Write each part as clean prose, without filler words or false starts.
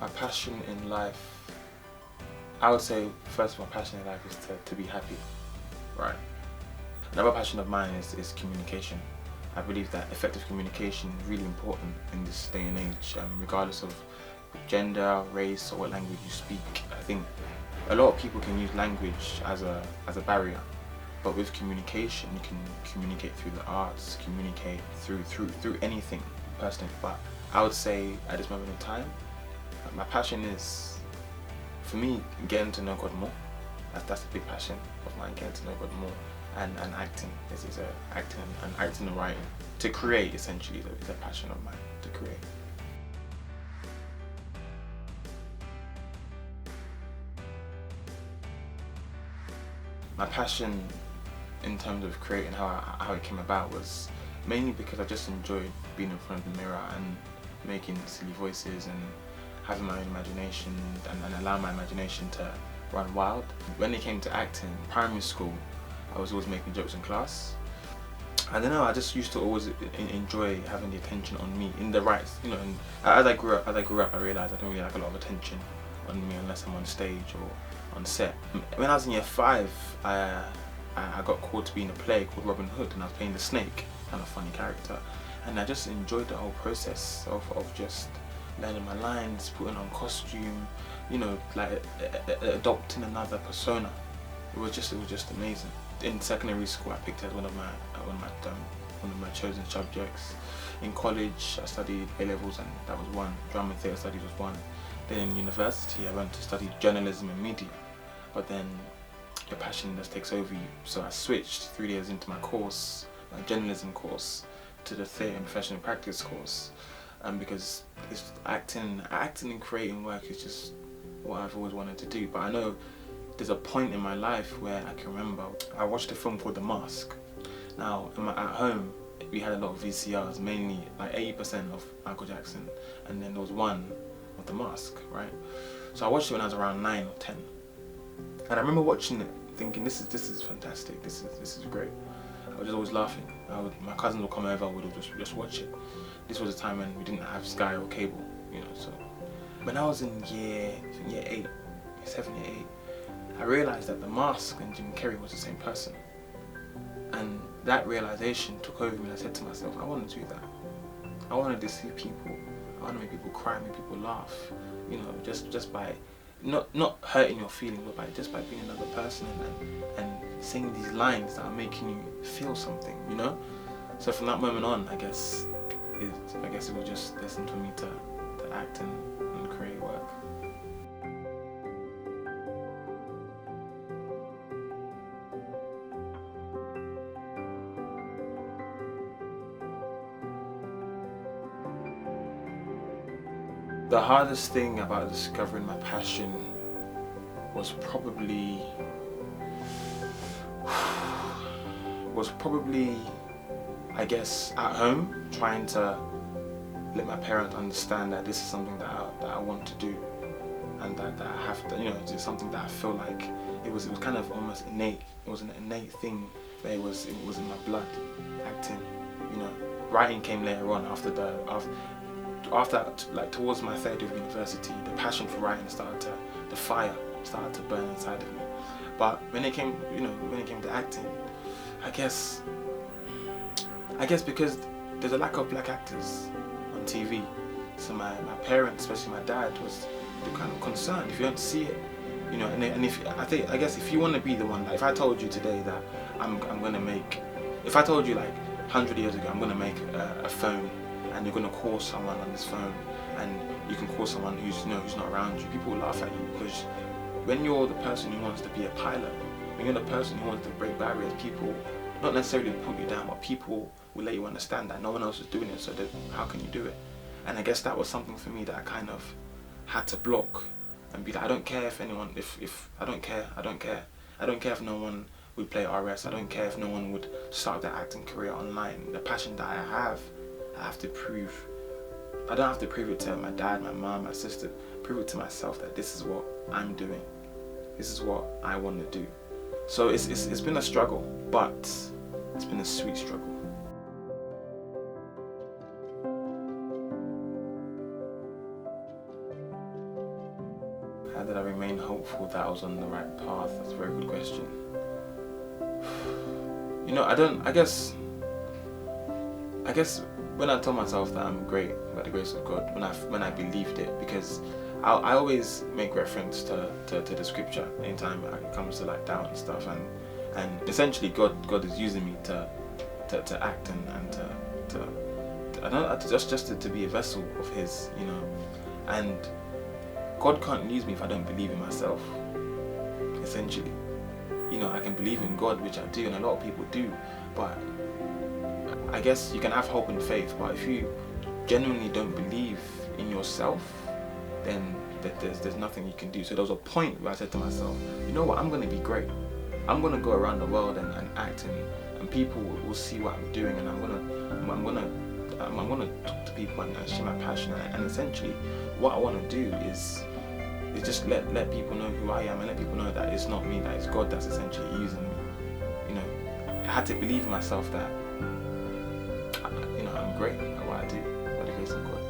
My passion in life, I would say first my passion in life is to be happy, right? Another passion of mine is communication. I believe that effective communication is really important in this day and age, regardless of gender, race, or what language you speak. I think a lot of people can use language as a barrier, but with communication, you can communicate through the arts, communicate through anything, personally. But I would say at this moment in time, my passion is, for me, getting to know God more. That's a big passion of mine, getting to know God more. And acting is acting and writing. To create, essentially, is a passion of mine, to create. My passion in terms of creating, how it came about, was mainly because I just enjoyed being in front of the mirror and making silly voices and having my own imagination and allowing my imagination to run wild. When it came to acting, primary school, I was always making jokes in class. I don't know, I just used to always enjoy having the attention on me in the right, and as I grew up, I realised I don't really like a lot of attention on me unless I'm on stage or on set. When I was in year 5, I got called to be in a play called Robin Hood, and I was playing the snake, kind of funny character, and I just enjoyed the whole process of just learning my lines, putting on costume, like adopting another persona. It was just amazing. In secondary school, I picked it as one of my chosen subjects. In college, I studied A-levels, and that was one. Drama and theatre studies was one. Then in university, I went to study journalism and media. But then your passion just takes over you. So I switched 3 years into my course, my journalism course, to the theatre and professional practice course. Because it's acting and creating work is just what I've always wanted to do. But I know there's a point in my life where I can remember I watched a film called The Mask. Now, at home, we had a lot of VCRs, mainly like 80% of Michael Jackson, and then there was one of The Mask, right? So I watched it when I was around 9 or 10, and I remember watching it, thinking, this is fantastic, this is great. I was just always laughing. My cousins would come over, we would just watch it. This was a time when we didn't have Sky or cable, so when I was in year 8, 7, year 8, I realised that The Mask and Jim Carrey was the same person. And that realisation took over me, and I said to myself, I want to do that. I want to deceive people. I want to make people cry, make people laugh. Just by not hurting your feelings, but just by being another person and saying these lines that are making you feel something, So from that moment on, I guess it was just destined for me to act and create work. The hardest thing about discovering my passion was probably, I guess, at home, trying to let my parents understand that this is something that I want to do, and that I have to, it's something that I feel like it was kind of almost innate. It was an innate thing, that it was in my blood, acting. Writing came later on after like towards my third year of university. The passion for writing the fire started to burn inside of me. But when it came to acting, I guess because there's a lack of black actors on TV, so my parents, especially my dad, was kind of concerned if you don't see it, and I guess if you want to be the one, like if I told you today that if I told you like 100 years ago I'm gonna make a phone, and you're gonna call someone on this phone, and you can call someone who's not around you, people will laugh at you, because when you're the person who wants to be a pilot, when you're the person who wants to break barriers, people not necessarily put you down, but people will let you understand that no one else is doing it, so that how can you do it? And I guess that was something for me that I kind of had to block and be like, I don't care if anyone, if I don't care if no one would play RS, I don't care if no one would start their acting career online. The passion that I have to prove. I don't have to prove it to my dad, my mom, my sister. Prove it to myself that this is what I'm doing. This is what I want to do. So it's been a struggle, but it's been a sweet struggle. How did I remain hopeful that I was on the right path? That's a very good question. You know, I guess when I told myself that I'm great by the grace of God, when I believed it, because I always make reference to the scripture anytime it comes to like doubt and stuff, and essentially God is using me to act and to be a vessel of His, you know, and God can't use me if I don't believe in myself. Essentially, you know, I can believe in God, which I do, and a lot of people do, but I guess you can have hope and faith, but if you genuinely don't believe in yourself, then there's nothing you can do. So there was a point where I said to myself, you know what, I'm going to be great. I'm going to go around the world and act, and people will see what I'm doing, and I'm going to talk to people and share my passion, and essentially what I want to do is just let people know who I am, and let people know that it's not me, that it's God that's essentially using me. You know, I had to believe in myself that, you know, I'm great at what I do by the grace of God.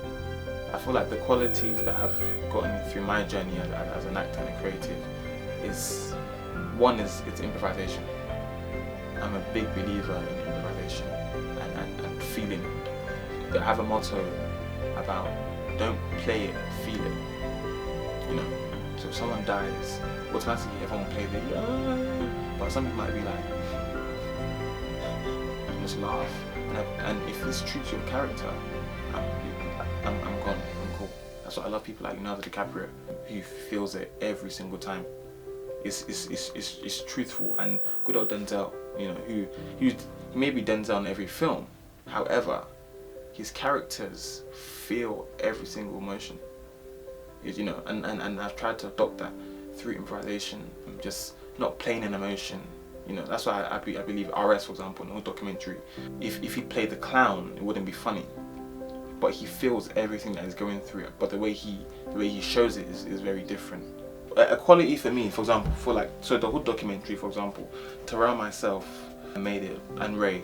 I feel like the qualities that have gotten me through my journey as an actor and a creative is, one is it's improvisation. I'm a big believer in improvisation and feeling. I have a motto about don't play it, feel it. You know, so if someone dies, automatically everyone will play the but some people might be like, just laugh. And if it's true to your character, I'm gone, I'm cool. That's what I love people like Leonardo DiCaprio, who feels it every single time. It's truthful. And good old Denzel, you know, who he may be Denzel in every film, however, his characters feel every single emotion. You know, and I've tried to adopt that through improvisation, and just not playing an emotion. You know, that's why I believe RS, for example, in the documentary, if he played the clown, it wouldn't be funny. But he feels everything that he's going through. But the way he shows it is very different. A quality for me, for example, so the whole documentary, for example, Terrell, myself, made it, and Ray,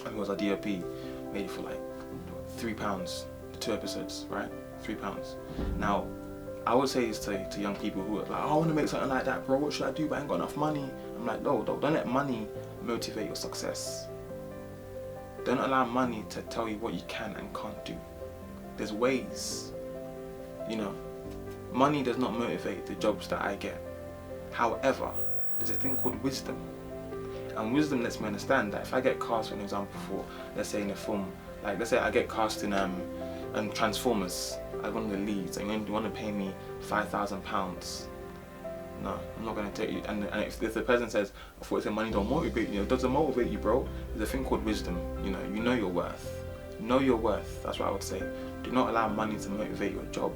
who was our DOP, made it for like £3, 2 episodes, right? £3. Now, I would say this to young people who are like, oh, I want to make something like that, bro. What should I do? But I ain't got enough money. I'm like, no, don't let money motivate your success. Don't allow money to tell you what you can and can't do. There's ways, you know. Money does not motivate the jobs that I get. However, there's a thing called wisdom. And wisdom lets me understand that if I get cast, for an example, for, let's say in a film, like let's say I get cast in Transformers as one of the leads, and you want to pay me £5,000. No, I'm not going to take you. And if the person says, I thought money don't motivate you, does it motivate you, bro? There's a thing called wisdom. You know your worth. Know your worth. That's what I would say. Do not allow money to motivate your job.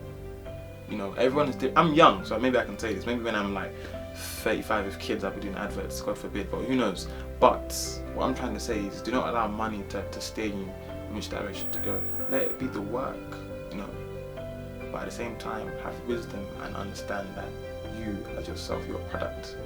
You know, everyone is different. I'm young, so maybe I can say this. Maybe when I'm like 35 with kids, I'll be doing adverts, God forbid, but who knows. But what I'm trying to say is, do not allow money to steer you in which direction to go. Let it be the work, you know. But at the same time, have wisdom and understand that you as yourself, you're a product.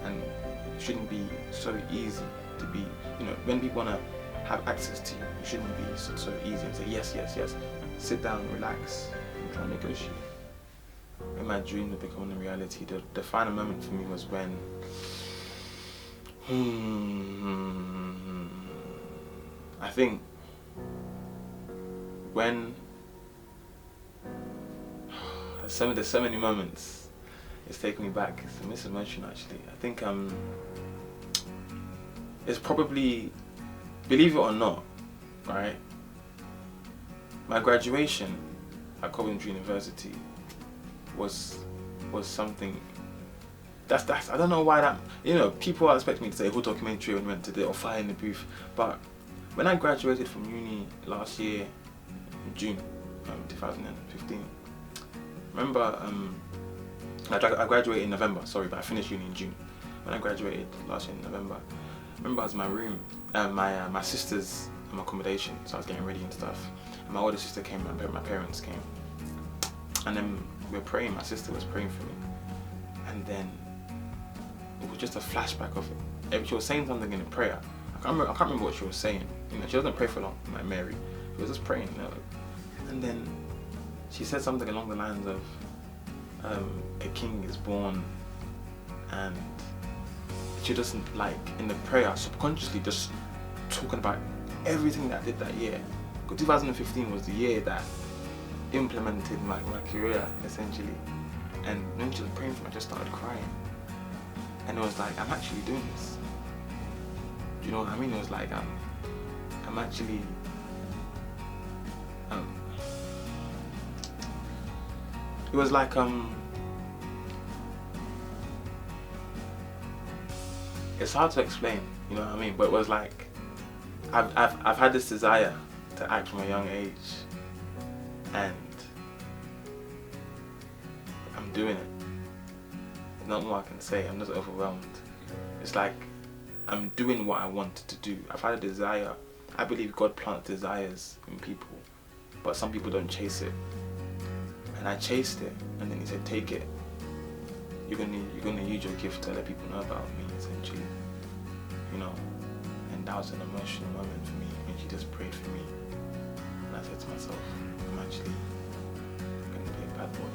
And it shouldn't be so easy to be, you know, when people want to have access to you, it shouldn't be so easy and say yes, yes, yes. Sit down, relax, and try and negotiate. When my dreams were becoming a reality, the final moment for me was when I think when there's so many moments, it's taking me back. It's a misemotion actually. I think it's probably, believe it or not, right? My graduation at Coventry University was something that's I don't know why that, you know, people are expecting me to say whole documentary when we went to the or fire in the booth, but when I graduated from uni last year in June 2015, remember I graduated in November, sorry, but I finished uni in June. When I graduated last year in November, I remember I was in my room, my sister's accommodation, so I was getting ready and stuff, and my older sister came, my parents came, and then we were praying, my sister was praying for me, and then it was just a flashback of it. She was saying something in a prayer. I can't remember what she was saying. You know, she doesn't pray for long, like Mary. She was just praying, you know. And then she said something along the lines of, a king is born, and she doesn't, like, in the prayer, subconsciously just talking about everything that I did that year. Because 2015 was the year that implemented my career, essentially. And when she was praying for me, I just started crying. And it was like, I'm actually doing this. Do you know what I mean? It was like, I'm actually, it was like, it's hard to explain, you know what I mean? But it was like, I've had this desire to act from a young age, and I'm doing it. There's not more I can say. I'm just overwhelmed. It's like I'm doing what I wanted to do. I've had a desire. I believe God plants desires in people, but some people don't chase it. And I chased it, and then He said, "Take it. You're gonna use your gift to let people know about me, essentially." You know. And that was an emotional moment for me when she just prayed for me. And I said to myself, I'm actually gonna be a bad boy.